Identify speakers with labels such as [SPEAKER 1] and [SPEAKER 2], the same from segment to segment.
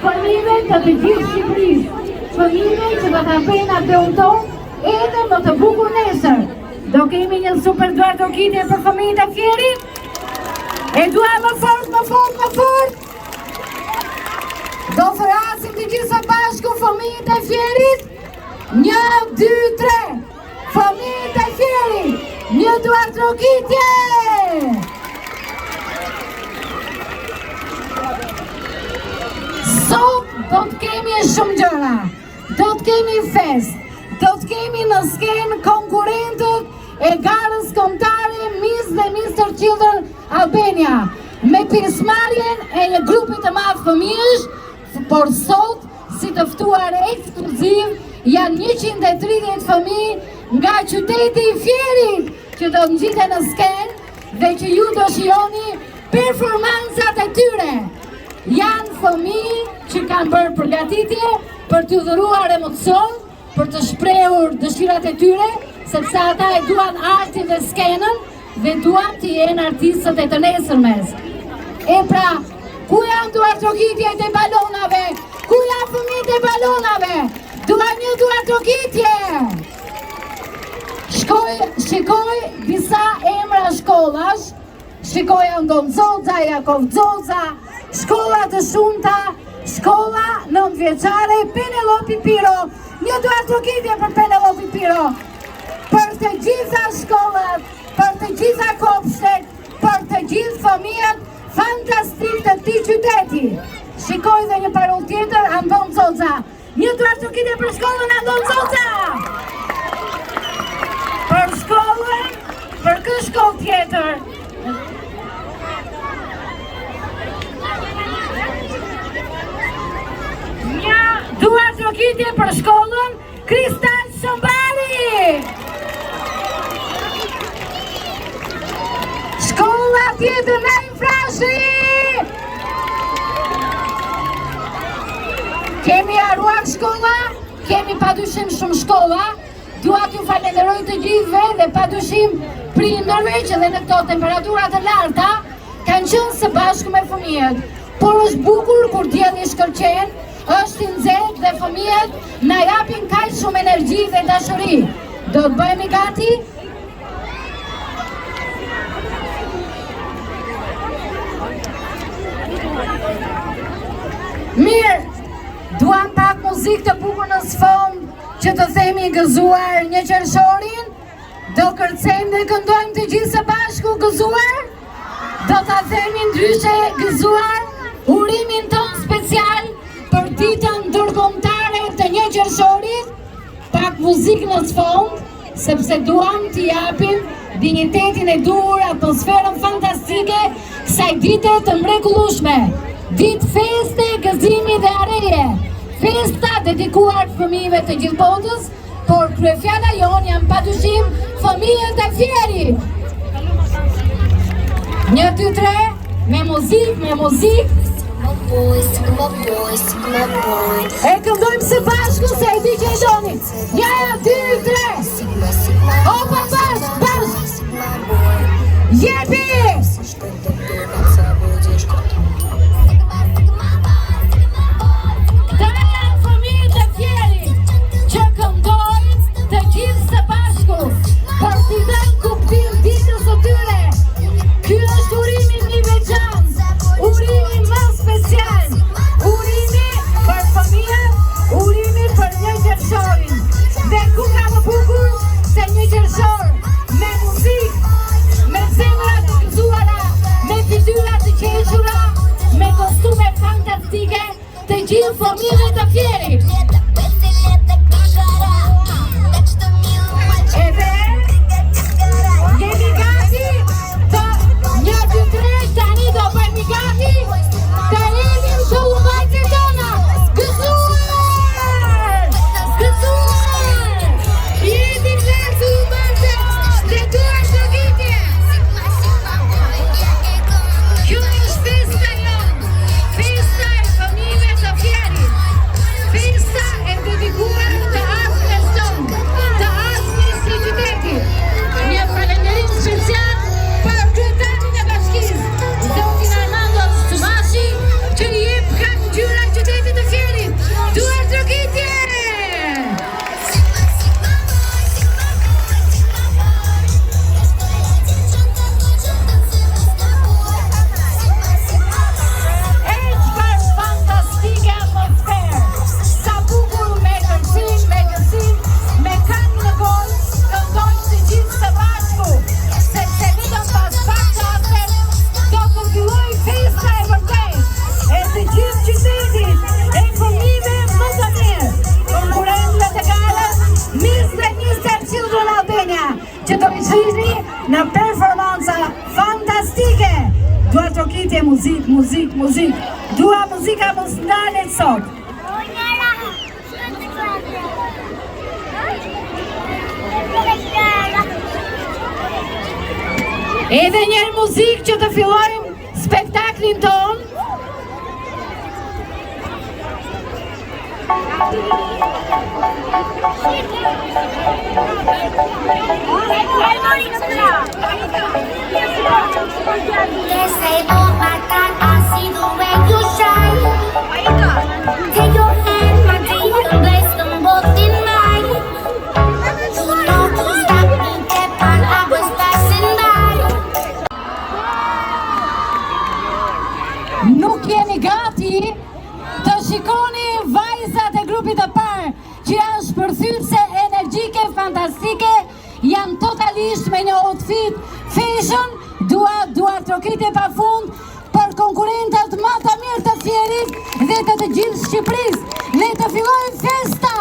[SPEAKER 1] fëmijëve të gjithë Shqipërisë, fëmijëve që do ta bëjnë atë tonë edhe më të bukur nesër. Do kemi një super duartokitje për fëmijët e Fierit? E dua më fort, më fort, më fort! Do flasim të gjithë së bashku fëmijët e Fierit? 1, 2, 3! Fëmijët e Fierit! Një duartokitje! Sot do të kemi shumë gjëra, do të kemi fest, do të kemi në skenë konkurentët e garës kombëtare Miss dhe Mr. Children Albania, me pjesëmarrjen e një grupi të madh fëmijësh, por sot, si të ftuar ekskluziv, janë 130 fëmijë nga qyteti i Fierit që do ngjiten në skenë dhe që ju do shihoni performancat e tyre. Janë fëmijë që kanë bërë përgatitje për të dhuruar emocion, për të shprehur dëshirat e tyre, sepse ata e duan artin dhe skenën dhe duan të jenë artistët e të nesërmes. E pra, ku janë duartokitjet e balonave? Ku janë fëmijët e balonave? Duan një duartokitje! Shikoj disa emra shkollash, shikoj Andon Zoza, Jakov Zoza, shkolla të shumta, shkolla 9 vjeçare, Penelopi Piro, një duartokitje për Penelopi Piro, për të gjitha shkollat, për të gjitha kopshtet, për të gjithë fëmijët fantastik të këtij qyteti. Shikoj dhe një paroll tjetër, Andon Zoza, një duartokitje për shkollën Andon Zoza! Për shkollën, për kë shkollë tjetër, një duartokitje për shkollën Kristal Shëmbari! Shkolla tjetër në Infrashi! Kemi Aruak shkolla, kemi padyshim shumë shkolla. Dua t'ju falenderoj të gjithëve dhe padyshim prindërve që dhe në këto temperatura të larta kanë qenë së bashku me fëmijët. Por është bukur kur dielli shkëlqen, është i nxehtë dhe fëmijët na japin kaq shumë energji dhe dashuri. Do të bëhemi gati? Mirë, duam pak muzikë të bukur në sfond që të themi gëzuar një qershorin. Do kërcejmë dhe këndojmë të gjithë së bashku gëzuar. Do ta themi ndryshe gëzuar urimin ton special për ditën ndërkombëtare të një qershorit. Pak muzikë në sfond, sepse duam t'i japim dinjitetin e dur, atmosferën fantastike kësaj dite të mrekullueshme. Ditë feste, gëzimi dhe areje. Festa dedikuar fëmijëve të gjithë botës, por kryefjala jon janë padyshim fëmijët e Fierit. 1, 2, 3, me muzikë. E këndojmë së bashku se e di që e doni. 1, 2, 3. Opa bashk. Jepi! Për t'i dhënë kuptim ditës së tyre. Ky është urimi një veçantë, urimi më special, urimi për fëmijët, urimi për një qershorin. Dhe ku ka më bukur se një qershor me muzikë, me zemra të gëzuara, me fytyra të qeshura, me kostume fantastike të gjithë fëmijëve të Fierit. Festa e fëmijëve të Fierit. Festa muzik. Dua muzika mos ndalet sot. Edhe njerë muzik që të fillojmë spektaklin ton.
[SPEAKER 2] They say, oh my God, I see the way you shine. Take your hand, my dear, and place them both in mine. You know you stopped me dead while I was passing by.
[SPEAKER 1] Nuk jeni gati të shikoni vajzat e grupit të parë që janë shpërthyese, energjike, fantastike, janë totalisht me një outfit fashion, duar trokitje pa fund për konkurentët më të mirë të Fierit dhe të gjithë Shqipërisë. Le të fillojmë festa!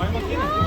[SPEAKER 3] Ai makinë.